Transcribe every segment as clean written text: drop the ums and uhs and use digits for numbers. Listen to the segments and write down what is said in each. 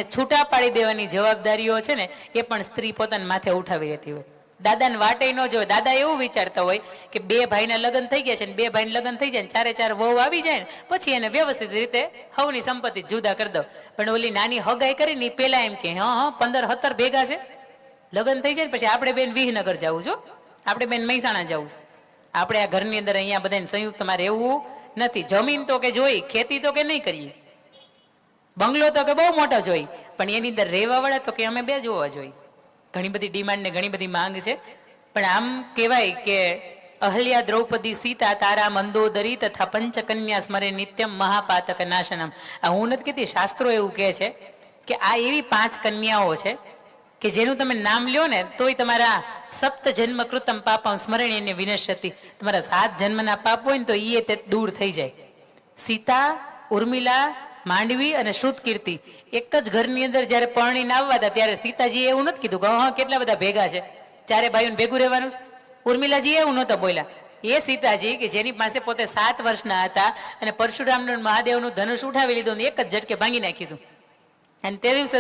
એને છૂટા પાડી દેવાની જવાબદારીઓ છે ને એ પણ સ્ત્રી પોતાના માથે ઉઠાવી લેતી હોય. દાદાને વાટે ન જોવે. દાદા એવું વિચારતા હોય કે બે ભાઈના લગ્ન થઈ ગયા છે ને બે ભાઈના લગ્ન થઈ જાય ને ચારે ચાર વહુ આવી જાય ને પછી એને વ્યવસ્થિત રીતે હવની સંપત્તિ જુદા કરી દો. પણ ઓલી નાની હગાઈ કરીને પેલા એમ કે હા 15-17 ભેગા છે, લગ્ન થઈ જાય ને પછી આપણે બેન વિહનગર જવું છું, આપણે બેન મહેસાણા જવું છું. આપણે આ ઘરની અંદર અહીંયા બધાને સંયુક્તમાં રહેવું નથી. જમીન તો કે જોઈ, ખેતી તો કે નહીં કરીએ, બંગલો તો કે બહુ મોટો જોઈ, પણ એની અંદર રહેવા વાળા તો કે અમે બે જોવા જોઈએ. ઘણી બધી ડિમાન્ડ ને ઘણી બધી માંગ છે. પણ આમ કહેવાય કે અહલ્યા દ્રૌપદી સીતા તારા મંદોદરી તથા પંચકન્યા સ્મરે નિત્યમ મહાપાતક નાશનમ. આ હું નથી કહેતી, શાસ્ત્રો એવું કહે છે કે આ એવી 5 કન્યાઓ છે કે જેનું તમે નામ લ્યો ને તોય તમારા 7 જન્મ કૃતમ પાપમ સ્મરણીય વિનશ્યતિ. તમારા 7 જન્મના પાપ હોય ને તો એ તે દૂર થઈ જાય. સીતા, ઉર્મિલા, માંડવી અને શ્રુતકીર્તિ એક જ ઘરની અંદર જયારે પરણીને આવવા હતા ત્યારે સીતાજી એવું નથી કીધું કે હા કેટલા બધા ભેગા છે, ચારે ભાઈઓને ભેગું રહેવાનું છે. ઉર્મિલાજી એવું નહોતા બોલ્યા. એ સીતાજી કે જેની પાસે પોતે 7 વર્ષના હતા અને પરશુરામનું મહાદેવનું ધનુષ ઉઠાવી લીધું ને એક જ ઝટકે ભાંગી નાખ્યું હતું. અને તે દિવસે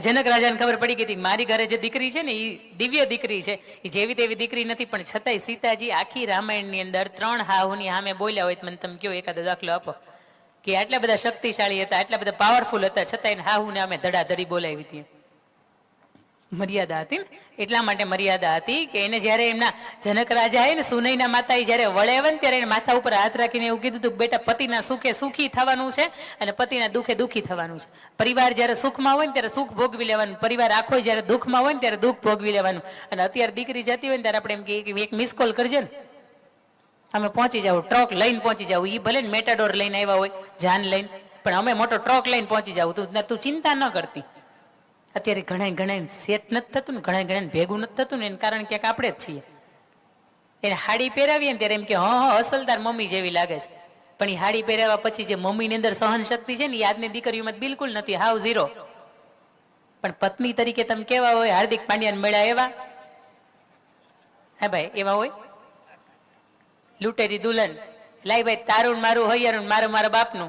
જનક રાજાને ખબર પડી ગઈ હતી મારી ઘરે જે દીકરી છે ને એ દિવ્ય દીકરી છે, એ જેવી તેવી દીકરી નથી. પણ છતાંય સીતાજી આખી રામાયણની અંદર 3 હાહુની સામે બોલ્યા હોય મને તમે કયો એકાદો દાખલો આપો કે આટલા બધા શક્તિશાળી હતા, આટલા બધા પાવરફુલ હતા, છતાંય હાહુને અમે ધડાધડી બોલાવી હતી. મર્યાદા હતી ને, એટલા માટે મર્યાદા હતી કે એને જયારે એમના જનક રાજા ને સુનૈના માતા જયારે વળેવે ને ત્યારે એને માથા ઉપર હાથ રાખીને એવું કીધું હતું બેટા પતિના સુખે સુખી થવાનું છે અને પતિના દુઃખે દુઃખી થવાનું છે. પરિવાર જયારે સુખમાં હોય ને ત્યારે સુખ ભોગવી લેવાનું, પરિવાર આખો જયારે દુઃખમાં હોય ને ત્યારે દુઃખ ભોગવી લેવાનું. અને અત્યારે દીકરી જતી હોય ને ત્યારે આપણે એમ કહીએ એક મિસ કોલ કરજો ને અમે પહોંચી જાવ, ટ્રક લઈને પહોંચી જાવ. એ ભલે ને મેટાડોર લઈને આવ્યા હોય જાન લઈને, પણ અમે મોટો ટ્રક લઈને પહોંચી જાવ. તું ચિંતા ન કરતી. અત્યારે ઘણા સેટ નથી થતું ને, ઘણા ભેગું નથી થતું ને એનું કારણ ક્યાંક આપણે જ છીએ. એને હાડી પહેરાવીએ ને ત્યારે એમ કે હા અસલદાર મમ્મી જેવી લાગે છે, પણ એ હાડી પહેરાવ્યા પછી જે મમ્મીની અંદર સહન શક્તિ છે ને એ આજની દીકરીઓમાં બિલકુલ નથી, હાવ ઝીરો. પણ પત્ની તરીકે તમે કેવા હોય, હાર્દિક પાંડ્યાને મળ્યા એવા, હા ભાઈ એવા હોય. લૂંટેરી દુલ્હન લાઈ ભાઈ તારું મારું હૈયારું મારું મારા બાપનું,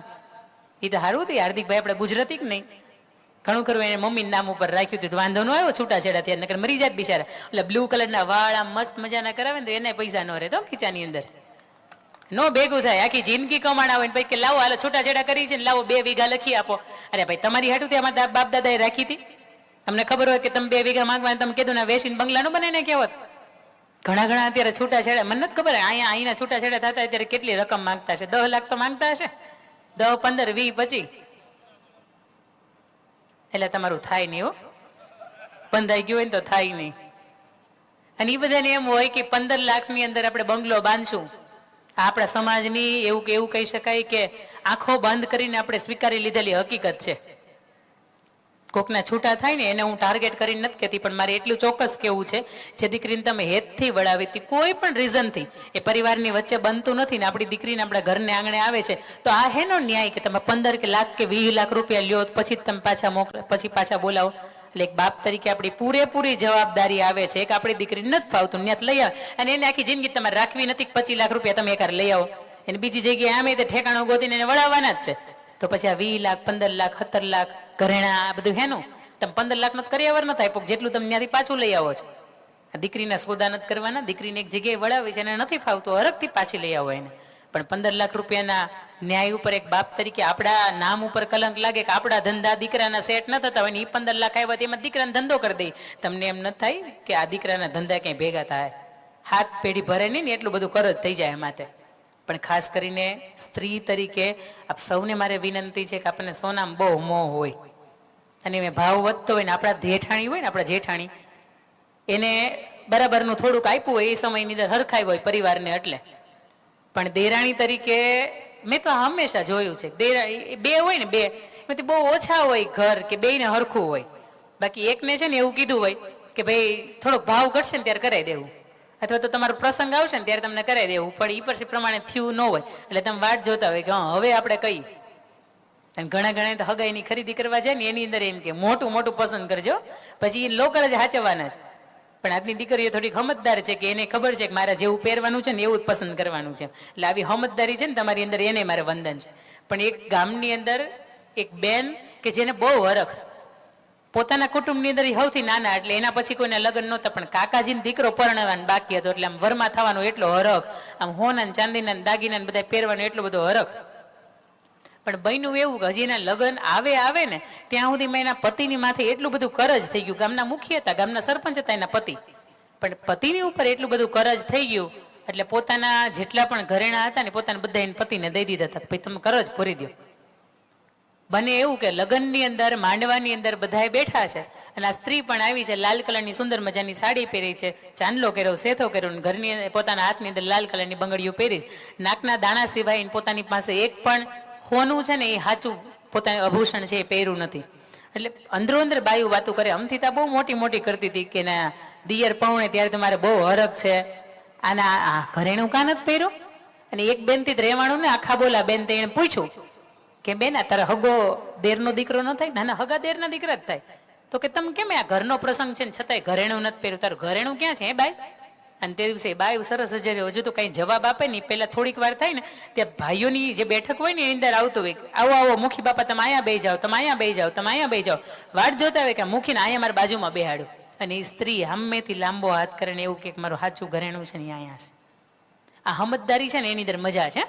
એ તો સારું હતું. હાર્દિકભાઈ આપણે ગુજરાતી કે નહીં, ઘણું ખરું એને મમ્મીના નામ ઉપર રાખ્યું હતું, વાંધો ન આવ્યો છૂટાછેડા ત્યાં, નકર મરી જાત બિચારા. એટલે બ્લુ કલરના વાળ આમ મસ્ત મજાના કરાવે ને તો એને પૈસા ન રહે તો ખીચાની અંદર નો ભેગું થાય. આખી જિંદગી કમાણા હોય ને પછી કે લાવો હાલો છૂટાછેડા કરી છે ને લાવો 2 વીઘા લખી આપો. અરે ભાઈ તમારી હાટું ત્યાં અમારા બાપ દાદાએ રાખી હતી, તમને ખબર હોય કે તમે 2 વીઘા માંગવા તમે કીધું ને વેસીને બંગલા નો બનાવીને કહેવત. ઘણા અત્યારે છૂટાછેડા, મને નથી ખબર અહીંના છૂટાછેડા થતા અત્યારે કેટલી રકમ માંગતા હશે, 10 લાખ તો માંગતા હશે, 10, 15, 20, 25. એટલે તમારું થાય નહીં હો, બંધાઈ ગયું હોય ને તો થાય નહીં. અને એ બધાને એમ હોય કે 15 લાખની અંદર આપણે બંગલો બાંધશું. આપણા સમાજની એવું કહી શકાય કે આંખો બંધ કરીને આપણે સ્વીકારી લીધેલી હકીકત છે. કોકના છૂટા થાય ને એને હું ટાર્ગેટ કરીને નથી કહેતી, પણ મારે એટલું ચોક્કસ કેવું છે જે દીકરીને તમે હેતથી વળાવી હતી કોઈ પણ રીઝનથી એ પરિવારની વચ્ચે બનતું નથી ને આપણી દીકરીને આપણા ઘરને આંગણે આવે છે તો આ હેનો ન્યાય કે તમે 15 લાખ કે 20 લાખ રૂપિયા લ્યો પછી તમે પાછા મોકલો, પછી પાછા બોલાવો. એટલે એક બાપ તરીકે આપણી પૂરેપૂરી જવાબદારી આવે છે કે આપણી દીકરીને નથી ફાવતું ત્યાં લઈ આવે અને એને આખી જિંદગી તમારે રાખવી નથી. 25 લાખ રૂપિયા તમે એકવાર લઈ આવો એને બીજી જગ્યાએ આમે તે ઠેકાણું ગોતીને એને વળાવવાના જ છે. તો પછી આ 20 લાખ 15 લાખ 17 લાખ ઘરેણા આ બધું હેનું તમે 15 લાખ નો કરિયાવર ન થાય જેટલું તમે ત્યાંથી પાછું લઈ આવો છો. દીકરીના સોદા નથી કરવાના, દીકરીને એક જગ્યાએ વળાવી છે એને નથી ફાવતું હરખથી પાછી લઈ આવો એને. પણ 15 લાખ રૂપિયાના ન્યાય ઉપર એક બાપ તરીકે આપણા નામ ઉપર કલંક લાગે કે આપણા ધંધા દીકરાના સેટ ન થતા હોય ને એ 15 લાખ આવ્યા એમાં દીકરાને ધંધો કરી દે. તમને એમ ન થાય કે આ દીકરાના ધંધા ક્યાંય ભેગા થાય, હાથ પેઢી ભરે નહીં ને એટલું બધું કરજ થઈ જાય એમાં. પણ ખાસ કરીને સ્ત્રી તરીકે આપ સૌને મારે વિનંતી છે કે આપણને સોનામાં બહુ મોહ હોય અને મેં ભાવ વધતો હોય ને આપણા જેઠાણી હોય ને આપણા જેઠાણી એને બરાબરનું થોડુંક આપ્યું હોય એ સમયની અંદર હરખાઈ હોય પરિવારને એટલે. પણ દેરાણી તરીકે મેં તો હંમેશા જોયું છે દેરાણી બે હોય ને બે એમાંથી બહુ ઓછા હોય ઘર કે બેયને હરખું હોય. બાકી એકને છે ને એવું કીધું હોય કે ભાઈ થોડોક ભાવ ઘટશે ને ત્યારે કરાવી દેવું અથવા તો તમારો પ્રસંગ આવશે ને ત્યારે તમને કરાવી દેવું પણ એ પછી પ્રમાણે થયું ન હોય એટલે તમે વાટ જોતા હોય કે હા હવે આપણે કઈ. અને ઘણા તો હગાઈની ખરીદી કરવા જાય ને એની અંદર એમ કે મોટું પસંદ કરજો પછી એ લોકલ જ હાચવવાના છે. પણ આજની દીકરીઓ થોડીક સમજદાર છે કે એને ખબર છે કે મારે જેવું પહેરવાનું છે ને એવું જ પસંદ કરવાનું છે. એટલે આવી સમજદારી છે ને તમારી અંદર એને મારે વંદન છે. પણ એક ગામની અંદર એક બેન કે જેને બહુ હરખ પોતાના કુટુંબની અંદર સૌથી નાના, એટલે એના પછી કોઈના લગ્ન નહોતા, પણ કાકાજીનો દીકરો પરણવાનો બાકી હતો, એટલે આમ વરમાં થવાનો એટલો હરખ, આમ હોના ચાંદીના દાગીના બધા પહેરવાનો એટલો બધો હરખ. પણ બન્યું એવું કે હજી એના લગ્ન આવે ને ત્યાં સુધી મેં એના પતિની માથે એટલું બધું કરજ થઈ ગયું. ગામના મુખી હતા, ગામના સરપંચ હતા એના પતિ, પણ પતિની ઉપર એટલું બધું કરજ થઈ ગયું એટલે પોતાના જેટલા પણ ઘરેણા હતા ને પોતાના બધા એને પતિને દઈ દીધા હતા, ભાઈ તમે કરજ પૂરી દો. બને એવું કે લગ્નની અંદર માંડવાની અંદર બધાએ બેઠા છે અને આ સ્ત્રી પણ આવી છે, લાલ કલરની સુંદર મજાની સાડી પહેરી છે, ચાંદલો કર્યો, સેથો કર્યો, ઘરની પોતાના હાથની અંદર લાલ કલરની બંગડીઓ પહેરી છે, નાકના દાણા સિવાય પોતાની પાસે એક પણ હોનું છે ને એ સાચું પોતાનું આભૂષણ છે એ પહેર્યું નથી. એટલે અંદરો અંદર બાયું વાતું કરે. અમથી તા બહુ મોટી મોટી કરતી હતી કે ના દિયર પૌણે ત્યારે તમારે બહુ હરખ છે, આના ઘરેણું કાં નથી પહેર્યું. અને એક બેન થી જ રહેવાનું ને આખા બોલા બેન તે એને પૂછ્યું કે બેન આ તારા હગો દેરનો દીકરો ન થાય? ના હગા દેરના દીકરા જ થાય. તો કે તમે કેમ આ ઘરનો પ્રસંગ છે ને છતાંય ઘરેણું નથી પહેર્યું? તારું ઘરેણું ક્યાં છે હે બાઈ? અને તે દિવસે બાઈ સરસ જ હજુ તો કઈ જવાબ આપે નહીં. પેલા થોડીક વાર થાય ને ત્યાં ભાઈઓની જે બેઠક હોય ને એની અંદર આવતું હોય, આવો આવો મુખી બાપા તમે અહીંયા બેસી જાઓ, તમે અહીંયા બેસી જાઓ, તમે અહીંયા બેસી જાઓ. વાટ જોતા હોય કે મુખીને અહીંયા મારા બાજુમાં બેહાડ્યું. અને એ સ્ત્રી સામેથી લાંબો હાથ કરીને એવું કે મારું સાચું ઘરેણું છે ને અહીંયા છે. આ સમજદારી છે ને એની અંદર મજા છે.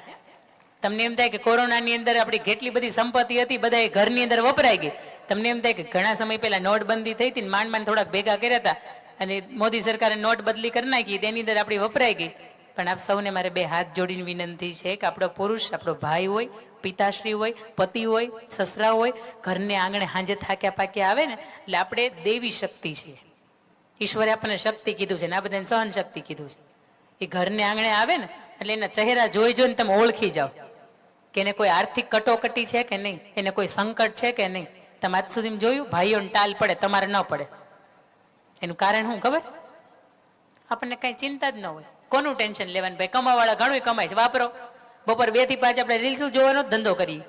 તમને એમ થાય કે કોરોનાની અંદર આપણી કેટલી બધી સંપત્તિ હતી બધા ઘરની અંદર વપરાઈ ગઈ. તમને એમ થાય કે ઘણા સમય પહેલા નોટબંધી થઈ હતી, માંડ થોડાક ભેગા કર્યા હતા અને મોદી સરકારે નોટ બદલી કરી નાખી, તેની અંદર આપણી વપરાઈ ગઈ. પણ આપ સૌને મારે બે હાથ જોડીને વિનંતી છે કે આપણો પુરુષ, આપણો ભાઈ હોય, પિતાશ્રી હોય, પતિ હોય, સસરા હોય, ઘરને આંગણે હાંજે થાક્યા પાક્યા આવે ને એટલે આપણે દેવી શક્તિ છીએ. ઈશ્વરે આપણને શક્તિ કીધું છે ને આ બધાને સહન શક્તિ કીધું છે. એ ઘરને આંગણે આવે ને એટલે એના ચહેરા જોઈ જોઈને તમે ઓળખી જાઓ કે એને કોઈ આર્થિક કટોકટી છે કે નહીં, એને કોઈ સંકટ છે કે નહીં. તમે આજ સુધી જોયું ભાઈઓને ટાલ પડે, તમારે ન પડે. એનું કારણ શું ખબર? આપણને કઈ ચિંતા જ ન હોય. કોનું ટેન્શન લેવાનું? ભાઈ કમાવાળા ઘણું કમાય છે, વાપરો. બપોર 2 થી 5 આપણે રીલ્સ જોવાનો ધંધો કરીએ.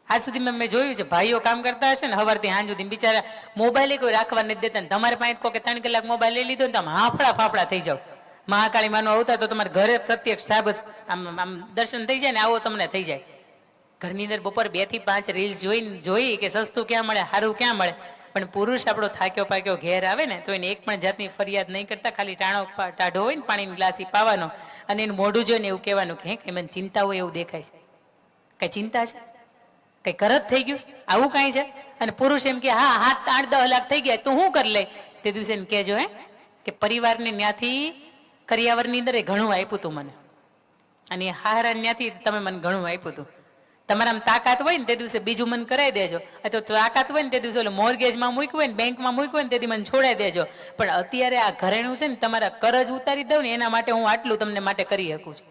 આજ સુધી મેં જોયું છે ભાઈઓ કામ કરતા હશે ને સવારથી સાંજ સુધી બિચારા મોબાઈલ કોઈ રાખવા નથી દેતા ને તમારે પાસે કોઈ 3 કલાક મોબાઈલ લઈ લીધો ને તમે હાફડા ફાફડા થઈ જાવ. મહાકાળી માનો અવતાર તો તમારે ઘરે પ્રત્યક્ષ સાબત આમ દર્શન થઈ જાય ને આવો તમને થઈ જાય. ઘરની અંદર બપોર 2 થી 5 રીલ્સ જોઈ કે સસ્તું ક્યાં મળે, સારું ક્યાં મળે. પણ પુરુષ આપણો થાક્યો પાક્યો ઘેર આવે ને તો એને એક પણ જાતની ફરિયાદ નહીં કરતા, ખાલી ટાઢો હોય ને પાણીની ગ્લાસી પાવાનો અને એનું મોઢું જોઈને એવું કહેવાનું કે હે મને ચિંતા હોય એવું દેખાય છે. કઈ ચિંતા છે? કઈ કરત થઈ ગયું? આવું કાંઈ છે? અને પુરુષ એમ કે હા 8-10 લાખ થઈ ગયા તું શું કરી લે? તે દિવસે એમ કહેજો કે પરિવારને ત્યાંથી કરિયાવરની અંદર ઘણું આપ્યું તું મને, અને હારા ત્યાંથી તમે મને ઘણું આપ્યું હતું. તમારામાં તાકાત હોય ને તે દિવસે બીજું મને કરાવી દેજો, અથવા તાકાત હોય ને તે દિવસે મોર્ગેજમાં મૂક્યું હોય ને બેંકમાં મૂક્યું હોય ને તેથી મને છોડાઈ દેજો. પણ અત્યારે આ ઘરેણું છે ને તમારા કરજ ઉતારી દઉં ને એના માટે હું આટલું તમને માટે કરી શકું છું.